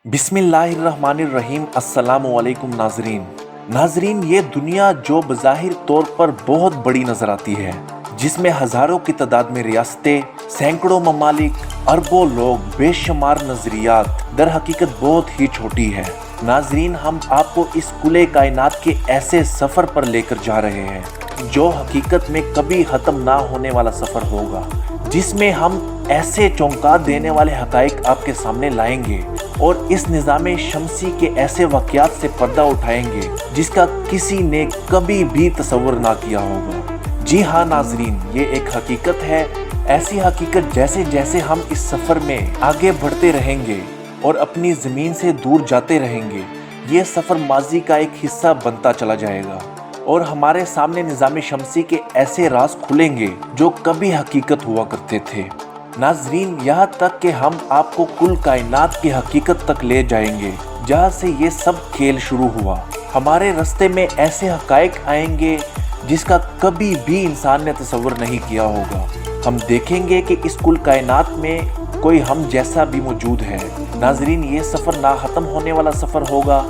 बिस्मिल्लाहिर्रहमानिर्रहीम। अस्सलामुअलैकुम नाजरीन, ये दुनिया जो बज़ाहिर तौर पर बहुत बड़ी नज़र आती है, जिसमें हज़ारों की तादाद में रियासतें, सैकड़ों ममालिक, अरबों लोग, बेशुमार नज़रियात, दर हकीकत बहुत ही छोटी है। नाजरीन, हम आपको इस कुले कायनात के ऐसे सफ़र पर लेकर जा रहे हैं जो हकीकत में कभी ख़त्म ना होने वाला सफ़र होगा, जिसमें हम ऐसे चौंका देने वाले हक़ाइक़ आपके सामने लाएंगे और इस निज़ाम शमसी के ऐसे वाक़यात से पर्दा उठाएंगे जिसका किसी ने कभी भी तसव्वुर ना किया होगा। जी हाँ नाजरीन, ये एक हकीकत है, ऐसी हकीकत जैसे जैसे हम इस सफ़र में आगे बढ़ते रहेंगे और अपनी ज़मीन से दूर जाते रहेंगे, ये सफ़र माजी का एक हिस्सा बनता चला जाएगा और हमारे सामने निज़ाम शमसी के ऐसे राज खुलेंगे जो कभी हकीकत हुआ करते थे। नाजरीन, यहाँ तक कि हम आपको कुल कायनात की हकीकत तक ले जाएंगे जहाँ से ये सब खेल शुरू हुआ। हमारे रास्ते में ऐसे हक़ाइक़ आएंगे जिसका कभी भी इंसान ने तसव्वुर नहीं किया होगा। हम देखेंगे कि इस कुल कायनात में कोई हम जैसा भी मौजूद है। नाजरीन, ये सफ़र ना ख़त्म होने वाला सफ़र होगा।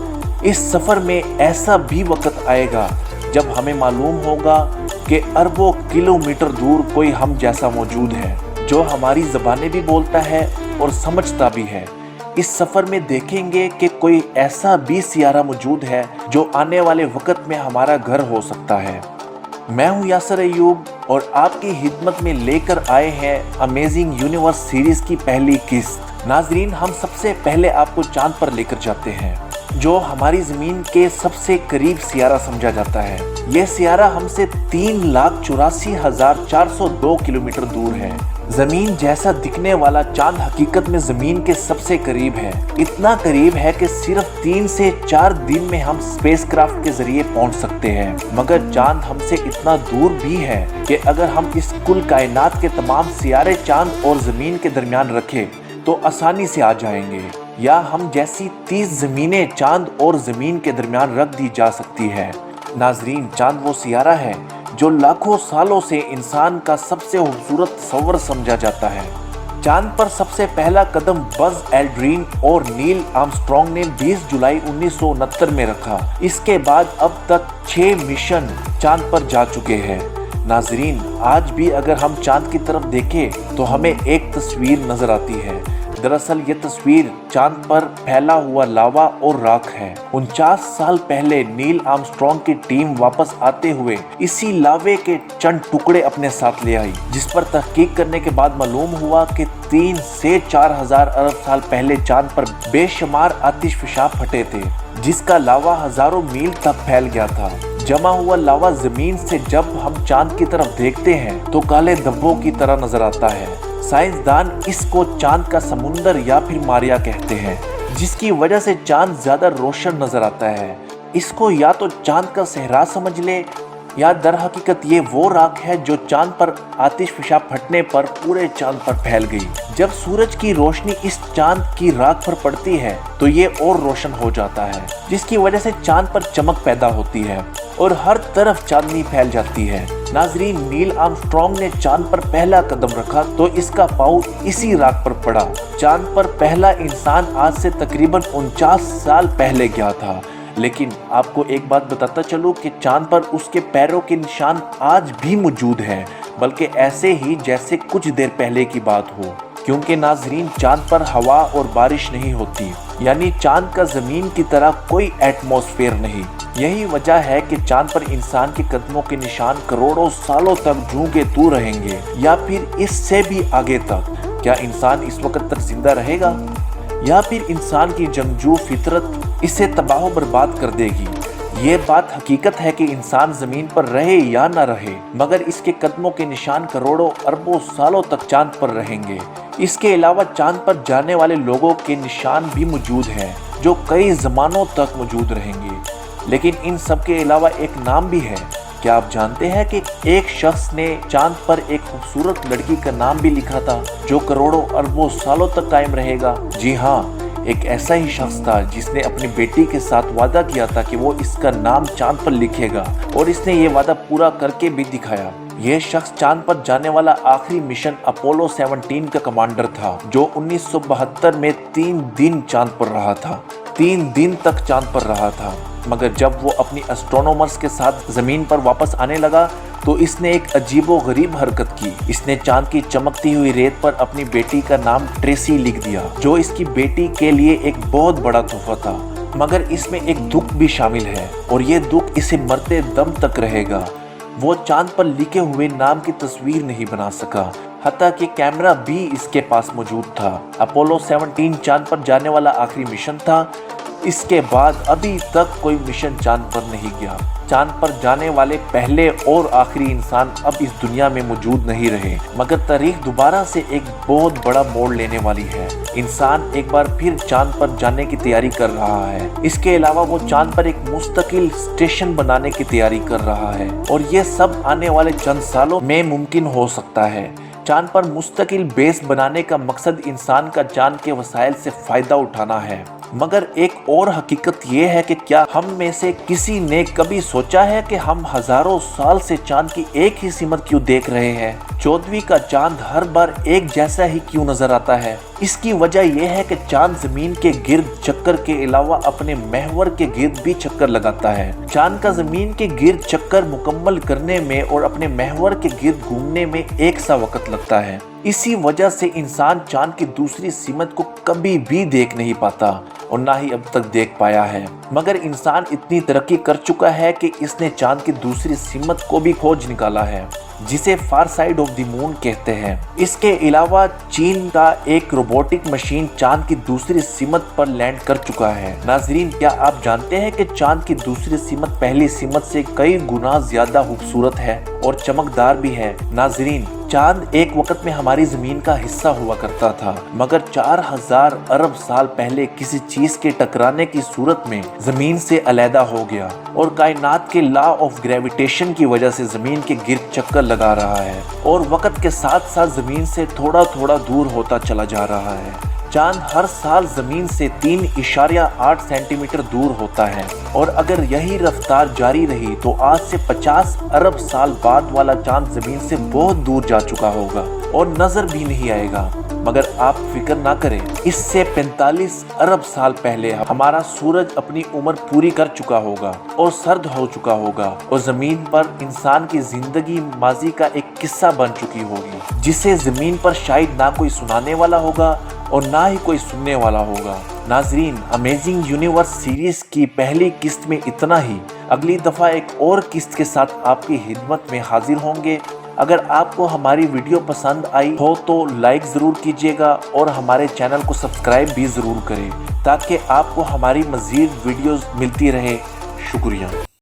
इस सफ़र में ऐसा भी वक्त आएगा जब हमें मालूम होगा कि अरबों किलोमीटर दूर कोई हम जैसा मौजूद है जो हमारी ज़बानें भी बोलता है और समझता भी है। इस सफ़र में देखेंगे कि कोई ऐसा भी सियारा मौजूद है जो आने वाले वक्त में हमारा घर हो सकता है। मैं हूँ यासर अयूब और आपकी खिदमत में लेकर आए हैं अमेजिंग यूनिवर्स सीरीज़ की पहली किस्त। नाजरीन, हम सबसे पहले आपको चांद पर लेकर जाते हैं जो हमारी ज़मीन के सबसे करीब सियारा समझा जाता है। यह सियारा हमसे 3,84,402 किलोमीटर दूर है। ज़मीन जैसा दिखने वाला चांद हकीकत में ज़मीन के सबसे करीब है। इतना करीब है कि सिर्फ 3 से 4 दिन में हम स्पेसक्राफ्ट के जरिए पहुंच सकते हैं। मगर चांद हमसे इतना दूर भी है कि अगर हम इस कुल कायनात के तमाम सियारे चांद और ज़मीन के दरमियान रखें तो आसानी से आ जाएंगे, या हम जैसी 30 ज़मीनें चांद और ज़मीन के दरमियान रख दी जा सकती है। नाजरीन, चांद वो सियारा है जो लाखों सालों से इंसान का सबसे खूबसूरत तस्वर समझा जाता है। चांद पर सबसे पहला कदम बज़ एल्ड्रिन और नील आर्मस्ट्रॉन्ग ने 20 जुलाई 1969 में रखा। इसके बाद अब तक 6 मिशन चांद पर जा चुके हैं। नाजरीन, आज भी अगर हम चांद की तरफ देखें तो हमें एक तस्वीर नजर आती है। दरअसल ये तस्वीर चांद पर फैला हुआ लावा और राख है। 49 साल पहले नील आर्मस्ट्रॉन्ग की टीम वापस आते हुए इसी लावे के चंद टुकड़े अपने साथ ले आई, जिस पर तहकीक करने के बाद मालूम हुआ कि 3 से 4 हजार अरब साल पहले चांद पर बेशुमार आतिशफशां फटे थे, जिसका लावा हजारों मील तक फैल गया था। जमा हुआ लावा जमीन से जब हम चांद की तरफ देखते हैं तो काले धब्बों की तरह नजर आता है। साइंसदान इसको चांद का समुंदर या फिर मारिया कहते हैं, जिसकी वजह से चांद ज्यादा रोशन नजर आता है। इसको या तो चांद का सहरा समझ ले, या दर हकीकत ये वो राख है जो चांद पर आतिशफशां फटने पर पूरे चांद पर फैल गई। जब सूरज की रोशनी इस चांद की राख पर पड़ती है तो ये और रोशन हो जाता है, जिसकी वजह से चांद पर चमक पैदा होती है और हर तरफ चांदनी फैल जाती है। नाजरीन, नील आर्मस्ट्रॉन्ग ने चांद पर पहला कदम रखा तो इसका पाँव इसी राख पर पड़ा। चांद पर पहला इंसान आज से तकरीबन 49 साल पहले गया था। लेकिन आपको एक बात बताता चलूं कि चांद पर उसके पैरों के निशान आज भी मौजूद हैं, बल्कि ऐसे ही जैसे कुछ देर पहले की बात हो। क्योंकि नाजरीन, चांद पर हवा और बारिश नहीं होती, यानी चांद का जमीन की तरह कोई एटमॉस्फेयर नहीं। यही वजह है कि चांद पर इंसान के कदमों के निशान करोड़ों सालों तक जूंगे तू रहेंगे, या फिर इससे भी आगे तक। क्या इंसान इस वक्त तक जिंदा रहेगा, या फिर इंसान की जंगजू फितरत इसे तबाह बर्बाद कर देगी? ये बात हकीकत है कि इंसान जमीन पर रहे या न रहे, मगर इसके कदमों के निशान करोड़ों अरबों सालों तक चांद पर रहेंगे। इसके अलावा चांद पर जाने वाले लोगों के निशान भी मौजूद हैं जो कई ज़मानों तक मौजूद रहेंगे। लेकिन इन सब के अलावा एक नाम भी है। क्या आप जानते हैं कि एक शख्स ने चांद पर एक खूबसूरत लड़की का नाम भी लिखा था जो करोड़ों अरबों सालों तक कायम रहेगा? जी हाँ, एक ऐसा ही शख्स था जिसने अपनी बेटी के साथ वादा किया था कि वो इसका नाम चांद पर लिखेगा, और इसने ये वादा पूरा करके भी दिखाया। یہ شخص چاند پر جانے والا آخری مشن اپولو 17 کا کمانڈر تھا جو 1972 میں 3 دن چاند پر رہا تھا، 3 دن تک چاند پر رہا تھا۔ مگر جب وہ اپنی اسٹرونومرز کے ساتھ زمین پر واپس آنے لگا تو اس نے ایک عجیب و غریب حرکت کی۔ اس نے چاند کی چمکتی ہوئی ریت پر اپنی بیٹی کا نام ٹریسی لکھ دیا، جو اس کی بیٹی کے لیے ایک بہت بڑا تحفہ تھا۔ مگر اس میں ایک دکھ بھی شامل ہے اور یہ دکھ اسے مرتے دم تک رہے گا۔ وہ چاند پر لکھے ہوئے نام کی تصویر نہیں بنا سکا، حتیٰ کہ کیمرہ بھی اس کے پاس موجود تھا۔ اپولو 17 چاند پر جانے والا آخری مشن تھا۔ اس کے بعد ابھی تک کوئی مشن چاند پر نہیں گیا۔ چاند پر جانے والے پہلے اور آخری انسان اب اس دنیا میں موجود نہیں رہے، مگر تاریخ دوبارہ سے ایک بہت بڑا موڑ لینے والی ہے۔ انسان ایک بار پھر چاند پر جانے کی تیاری کر رہا ہے۔ اس کے علاوہ وہ چاند پر ایک مستقل اسٹیشن بنانے کی تیاری کر رہا ہے، اور یہ سب آنے والے چند سالوں میں ممکن ہو سکتا ہے۔ چاند پر مستقل بیس بنانے کا مقصد انسان کا چاند کے وسائل سے فائدہ اٹھانا ہے۔ مگر ایک اور حقیقت یہ ہے کہ کیا ہم میں سے کسی نے کبھی سوچا ہے کہ ہم ہزاروں سال سے چاند کی ایک ہی سمت کیوں دیکھ رہے ہیں؟ 14ویں کا چاند ہر بار ایک جیسا ہی کیوں نظر آتا ہے؟ اس کی وجہ یہ ہے کہ چاند زمین کے گرد چکر کے علاوہ اپنے محور کے گرد بھی چکر لگاتا ہے۔ چاند کا زمین کے گرد چکر مکمل کرنے میں اور اپنے محور کے گرد گھومنے میں ایک سا وقت لگتا ہے۔ اسی وجہ سے انسان چاند کی دوسری سمت کو کبھی بھی دیکھ نہیں پاتا اور نہ ہی اب تک دیکھ پایا ہے۔ مگر انسان اتنی ترقی کر چکا ہے کہ اس نے چاند کی دوسری سمت کو بھی کھوج نکالا ہے، جسے فار سائڈ آف دی مون کہتے ہیں۔ اس کے علاوہ چین کا ایک روبوٹک مشین چاند کی دوسری سمت پر لینڈ کر چکا ہے۔ ناظرین، کیا آپ جانتے ہیں کہ چاند کی دوسری سمت پہلی سمت سے کئی گنا زیادہ خوبصورت ہے اور چمکدار بھی ہے؟ ناظرین، چاند ایک وقت میں ہماری زمین کا حصہ ہوا کرتا تھا، مگر 4000 ارب سال پہلے کسی چیز کے ٹکرانے کی صورت میں زمین سے علیحدہ ہو گیا اور کائنات کے لا آف گریویٹیشن کی وجہ سے زمین کے گرد چکر لگا رہا ہے اور وقت کے ساتھ ساتھ زمین سے تھوڑا تھوڑا دور ہوتا چلا جا رہا ہے۔ چاند ہر سال زمین سے 3.8 سینٹی میٹر دور ہوتا ہے، اور اگر یہی رفتار جاری رہی تو آج سے 50 ارب سال بعد والا چاند زمین سے بہت دور جا چکا ہوگا اور نظر بھی نہیں آئے گا۔ مگر آپ فکر نہ کریں، اس سے 45 ارب سال پہلے ہمارا سورج اپنی عمر پوری کر چکا ہوگا اور سرد ہو چکا ہوگا، اور زمین پر انسان کی زندگی ماضی کا ایک قصہ بن چکی ہوگی، جسے زمین پر شاید نہ کوئی سنانے والا ہوگا اور نہ ہی کوئی سننے والا ہوگا۔ ناظرین، امیزنگ یونیورس سیریز کی پہلی قسط میں اتنا ہی۔ اگلی دفعہ ایک اور قسط کے ساتھ آپ کی خدمت میں حاضر ہوں گے۔ اگر آپ کو ہماری ویڈیو پسند آئی ہو تو لائک ضرور کیجیے گا اور ہمارے چینل کو سبسکرائب بھی ضرور کریں تاکہ آپ کو ہماری مزید ویڈیوز ملتی رہے۔ شکریہ۔